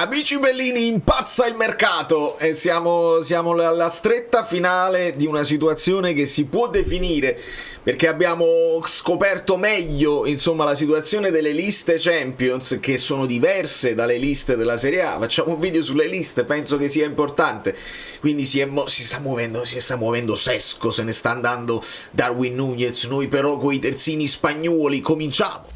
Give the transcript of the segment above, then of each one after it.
Amici bellini, impazza il mercato e siamo alla stretta finale di una situazione che si può definire, perché abbiamo scoperto meglio, insomma, la situazione delle liste Champions, che sono diverse dalle liste della Serie A. Facciamo un video sulle liste, penso che sia importante. Quindi si sta muovendo Sesco, se ne sta andando Darwin Núñez, noi però coi terzini spagnoli cominciamo.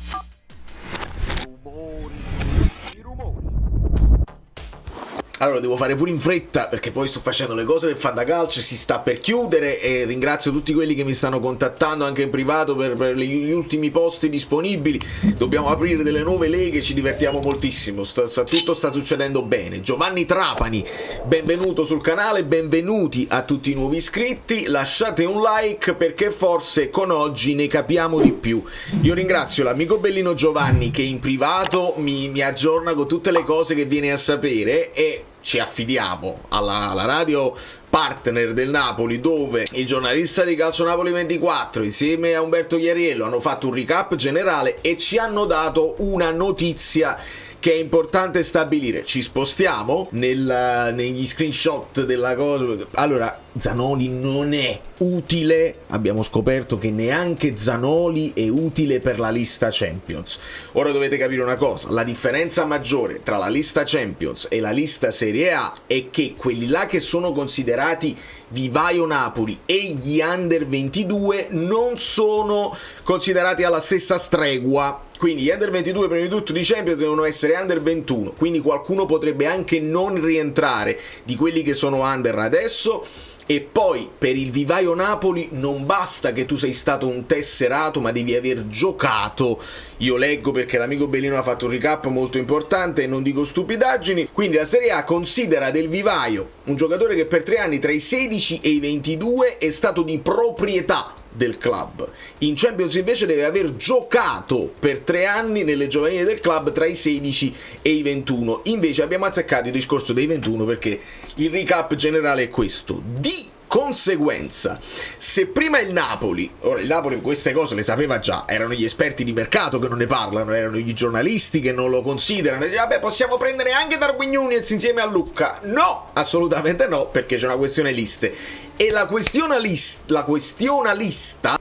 Allora devo fare pure in fretta perché poi sto facendo le cose del Fantacalcio, si sta per chiudere e ringrazio tutti quelli che mi stanno contattando anche in privato per gli ultimi posti disponibili. Dobbiamo aprire delle nuove leghe, ci divertiamo moltissimo, tutto sta succedendo bene. Giovanni Trapani, benvenuto sul canale, benvenuti a tutti i nuovi iscritti, lasciate un like perché forse con oggi ne capiamo di più. Io ringrazio l'amico bellino Giovanni che in privato mi aggiorna con tutte le cose che viene a sapere e ci affidiamo alla radio partner del Napoli, dove il giornalista di Calcio Napoli 24 insieme a Umberto Chiariello hanno fatto un recap generale e ci hanno dato una notizia che è importante stabilire. Ci spostiamo negli screenshot della cosa. Allora, Zanoli non è utile, abbiamo scoperto che neanche Zanoli è utile per la lista Champions. Ora dovete capire una cosa, la differenza maggiore tra la lista Champions e la lista Serie A è che quelli là che sono considerati Vivaio Napoli e gli Under 22 non sono considerati alla stessa stregua. Quindi gli Under 22 prima di tutto di Champions devono essere Under 21, quindi qualcuno potrebbe anche non rientrare di quelli che sono Under adesso. E poi per il Vivaio Napoli non basta che tu sei stato un tesserato, ma devi aver giocato. Io leggo perché l'amico Bellino ha fatto un recap molto importante e non dico stupidaggini. Quindi la Serie A considera del Vivaio un giocatore che per 3 anni tra i 16 e i 22 è stato di proprietà del club. In Champions invece deve aver giocato per 3 anni nelle giovanili del club tra i 16 e i 21. Invece abbiamo azzeccato il discorso dei 21 perché il recap generale è questo. Di conseguenza, se prima il Napoli, ora il Napoli queste cose le sapeva già, erano gli esperti di mercato che non ne parlano, erano gli giornalisti che non lo considerano, e vabbè, possiamo prendere anche Darwin Núñez insieme a Lucca. No, assolutamente no, perché c'è una questione liste. E la questionalista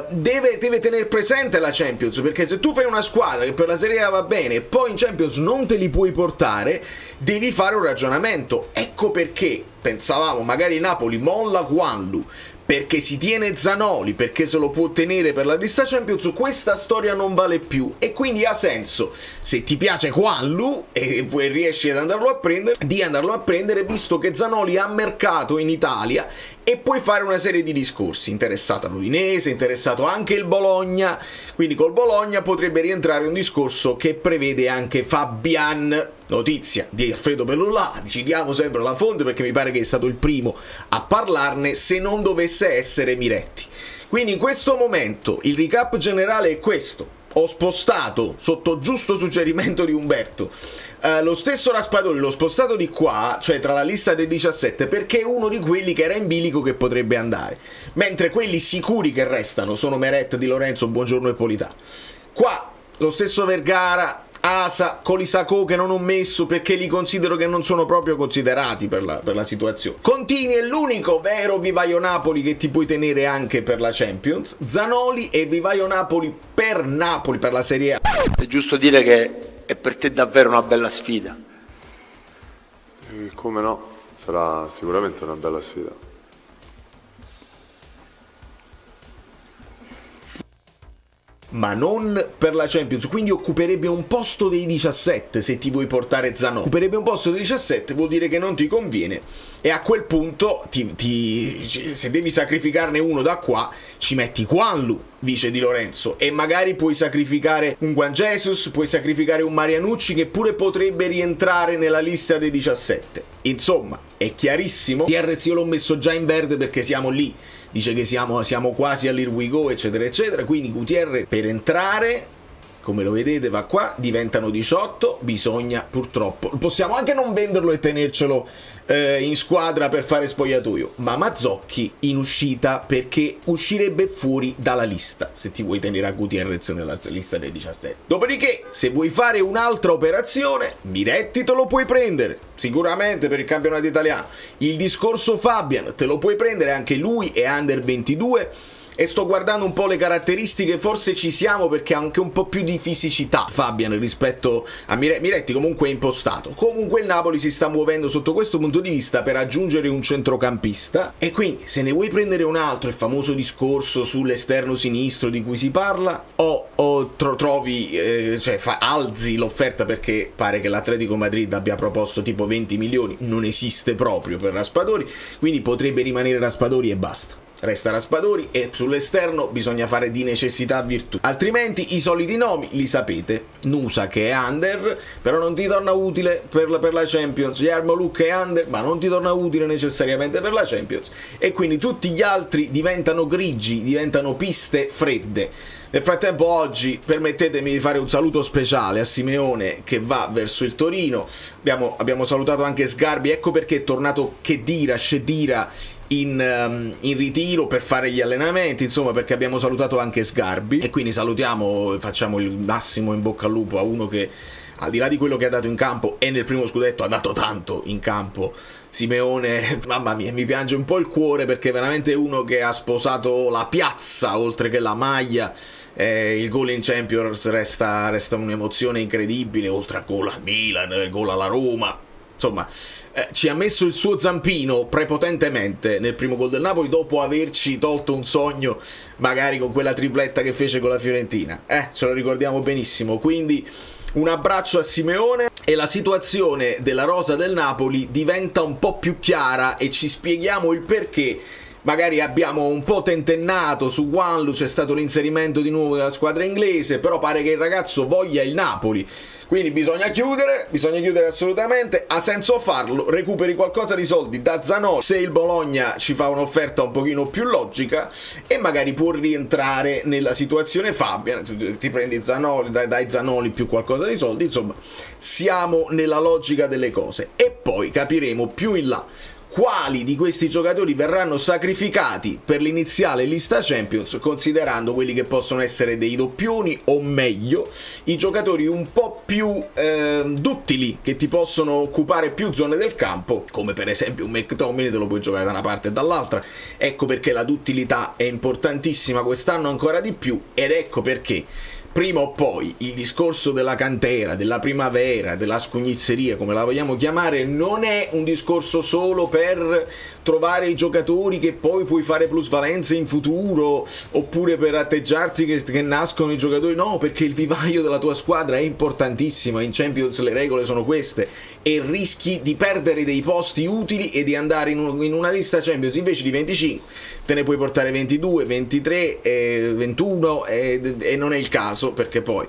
deve tenere presente la Champions, perché se tu fai una squadra che per la Serie A va bene e poi in Champions non te li puoi portare, devi fare un ragionamento. Ecco perché pensavamo magari Napoli molla Guanlu perché si tiene Zanoli, perché se lo può tenere per la lista Champions. Questa storia non vale più e quindi ha senso, se ti piace Guanlu e riesci ad andarlo a prendere, di andarlo a prendere, visto che Zanoli ha mercato in Italia e puoi fare una serie di discorsi. Interessato l'Udinese, interessato anche il Bologna, quindi col Bologna potrebbe rientrare un discorso che prevede anche Fabian. Notizia di Alfredo Bellulà, ci diamo sempre la fonte perché mi pare che è stato il primo a parlarne, se non dovesse essere Miretti. Quindi in questo momento il recap generale è questo. Ho spostato, sotto giusto suggerimento di Umberto, lo stesso Raspadori, l'ho spostato di qua, cioè tra la lista dei 17, perché è uno di quelli che era in bilico che potrebbe andare, mentre quelli sicuri che restano sono Meret, Di Lorenzo, Buongiorno e Polità. Qua lo stesso Vergara, Asa, Colisacco che non ho messo perché li considero che non sono proprio considerati per la situazione. Contini è l'unico vero Vivaio Napoli che ti puoi tenere anche per la Champions. Zanoli e Vivaio Napoli per la Serie A. È giusto dire che è per te davvero una bella sfida. Come no, sarà sicuramente una bella sfida. Ma non per la Champions, quindi occuperebbe un posto dei 17 se ti vuoi portare Zanoli. Occuperebbe un posto dei 17, vuol dire che non ti conviene e a quel punto se devi sacrificarne uno da qua ci metti Guanlu vice Di Lorenzo e magari puoi sacrificare un Juan Jesus, puoi sacrificare un Marianucci che pure potrebbe rientrare nella lista dei 17. Insomma, è chiarissimo. TRZ io l'ho messo già in verde perché siamo lì, dice che siamo quasi all'Here We Go eccetera eccetera, quindi Gutierrez per entrare come lo vedete va qua, diventano 18, bisogna purtroppo, possiamo anche non venderlo e tenercelo in squadra per fare spogliatoio, ma Mazzocchi in uscita perché uscirebbe fuori dalla lista se ti vuoi tenere a Gutierrez nella lista dei 17. Dopodiché, se vuoi fare un'altra operazione, Miretti te lo puoi prendere sicuramente per il campionato italiano. Il discorso Fabian te lo puoi prendere, anche lui è under 22. E sto guardando un po' le caratteristiche, forse ci siamo perché ha anche un po' più di fisicità Fabian rispetto a Miretti, comunque è impostato. Comunque il Napoli si sta muovendo sotto questo punto di vista per aggiungere un centrocampista, e quindi se ne vuoi prendere un altro, il famoso discorso sull'esterno sinistro di cui si parla, o trovi, alzi l'offerta, perché pare che l'Atletico Madrid abbia proposto tipo 20 milioni, non esiste proprio per Raspadori, quindi potrebbe rimanere Raspadori e basta. Resta Raspadori e sull'esterno bisogna fare di necessità virtù, altrimenti i soliti nomi li sapete. Nusa che è under, però non ti torna utile per la Champions. Yarmouk è under, ma non ti torna utile necessariamente per la Champions, e quindi tutti gli altri diventano grigi, diventano piste fredde. Nel frattempo oggi permettetemi di fare un saluto speciale a Simeone che va verso il Torino. Abbiamo salutato anche Sgarbi, ecco perché è tornato Shedira in ritiro per fare gli allenamenti, insomma, perché abbiamo salutato anche Sgarbi, e quindi facciamo il massimo in bocca al lupo a uno che, al di là di quello che ha dato in campo, e nel primo scudetto ha dato tanto in campo. Simeone, mamma mia, mi piange un po' il cuore, perché è veramente uno che ha sposato la piazza oltre che la maglia. Il gol in Champions resta un'emozione incredibile, oltre al gol al Milan, il gol alla Roma. Insomma, ci ha messo il suo zampino prepotentemente nel primo gol del Napoli, dopo averci tolto un sogno, magari con quella tripletta che fece con la Fiorentina. Ce lo ricordiamo benissimo. Quindi un abbraccio a Simeone, e la situazione della rosa del Napoli diventa un po' più chiara e ci spieghiamo il perché. Magari abbiamo un po' tentennato su Guanlu, c'è stato l'inserimento di nuovo della squadra inglese, però pare che il ragazzo voglia il Napoli, quindi bisogna chiudere assolutamente. Ha senso farlo, recuperi qualcosa di soldi da Zanoli se il Bologna ci fa un'offerta un pochino più logica, e magari può rientrare nella situazione Fabian, ti prendi Zanoli, dai Zanoli più qualcosa di soldi, insomma siamo nella logica delle cose, e poi capiremo più in là quali di questi giocatori verranno sacrificati per l'iniziale lista Champions, considerando quelli che possono essere dei doppioni, o meglio i giocatori un po' più duttili, che ti possono occupare più zone del campo, come per esempio un McTominay, te lo puoi giocare da una parte e dall'altra. Ecco perché la duttilità è importantissima quest'anno ancora di più, ed ecco perché prima o poi il discorso della cantera, della primavera, della scugnizzeria, come la vogliamo chiamare, non è un discorso solo per trovare i giocatori che poi puoi fare plusvalenze in futuro, oppure per atteggiarti che nascono i giocatori. No, perché il vivaio della tua squadra è importantissimo. In Champions le regole sono queste, e rischi di perdere dei posti utili e di andare in una lista Champions invece di 25 te ne puoi portare 22, 23, 21, e non è il caso, perché poi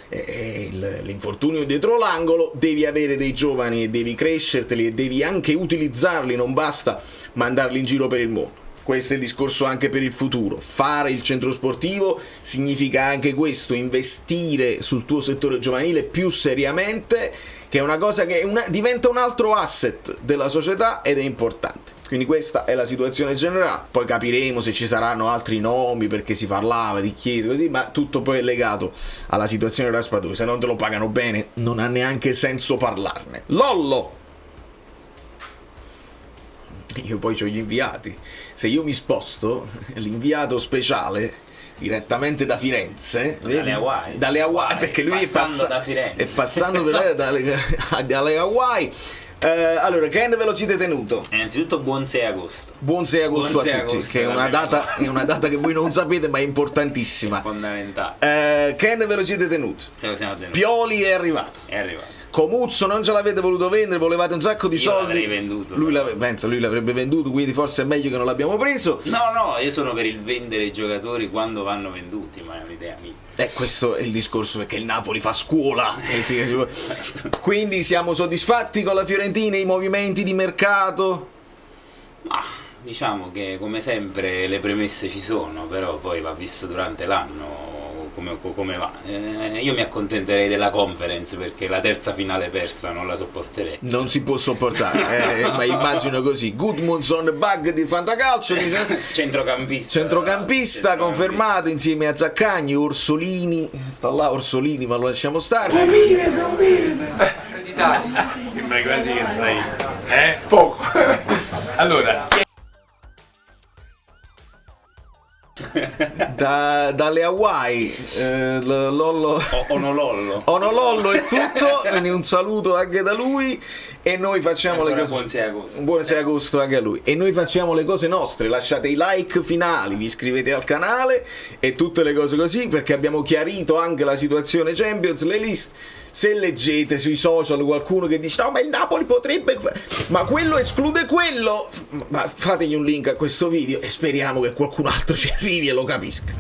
l'infortunio dietro l'angolo, devi avere dei giovani e devi crescerteli e devi anche utilizzarli, non basta mandarli in giro per il mondo. Questo è il discorso anche per il futuro. Fare il centro sportivo significa anche questo, investire sul tuo settore giovanile più seriamente, che è una cosa che diventa un altro asset della società ed è importante. Quindi questa è la situazione generale, poi capiremo se ci saranno altri nomi, perché si parlava di Chiesa così, ma tutto poi è legato alla situazione di Raspadori. Se non te lo pagano bene non ha neanche senso parlarne. Lollo! Io poi ho gli inviati, se io mi sposto, l'inviato speciale direttamente da Firenze, dalle Hawaii, perché lui è passando dalle Hawaii. Allora, Ken ve lo siete tenuto? Innanzitutto buon 6 agosto. Buon 6 agosto a tutti, che è una data che voi non sapete, ma è importantissima. È fondamentale. Ken ve lo siete tenuto? Pioli è arrivato. Comuzzo non ce l'avete voluto vendere, volevate un sacco di soldi. L'avrei venduto. Lui l'avrebbe venduto, quindi forse è meglio che non l'abbiamo preso. No, io sono per il vendere i giocatori quando vanno venduti, ma è un'idea mia. Questo è il discorso, perché il Napoli fa scuola. Quindi siamo soddisfatti con la Fiorentina, i movimenti di mercato? Ma diciamo che come sempre le premesse ci sono, però poi va visto durante l'anno come va. Io mi accontenterei della Conference perché la terza finale persa non la sopporterei. Non si può sopportare, ma immagino così. Gudmundsson, bug di Fantacalcio, centrocampista confermato insieme a Zaccagni, Orsolini, sta là Orsolini, ma lo lasciamo stare. Sembra quasi che sai, poco. Allora, dalle Hawaii, Lollo Onolollo è tutto, quindi un saluto anche da lui. E noi facciamo le cose. Buon 6 agosto anche a lui. E noi facciamo le cose nostre. Lasciate i like finali, vi iscrivete al canale e tutte le cose così, perché abbiamo chiarito anche la situazione Champions, le liste. Se leggete sui social qualcuno che dice no, ma il Napoli potrebbe, ma quello esclude quello, ma fategli un link a questo video e speriamo che qualcun altro ci arrivi e lo capisca.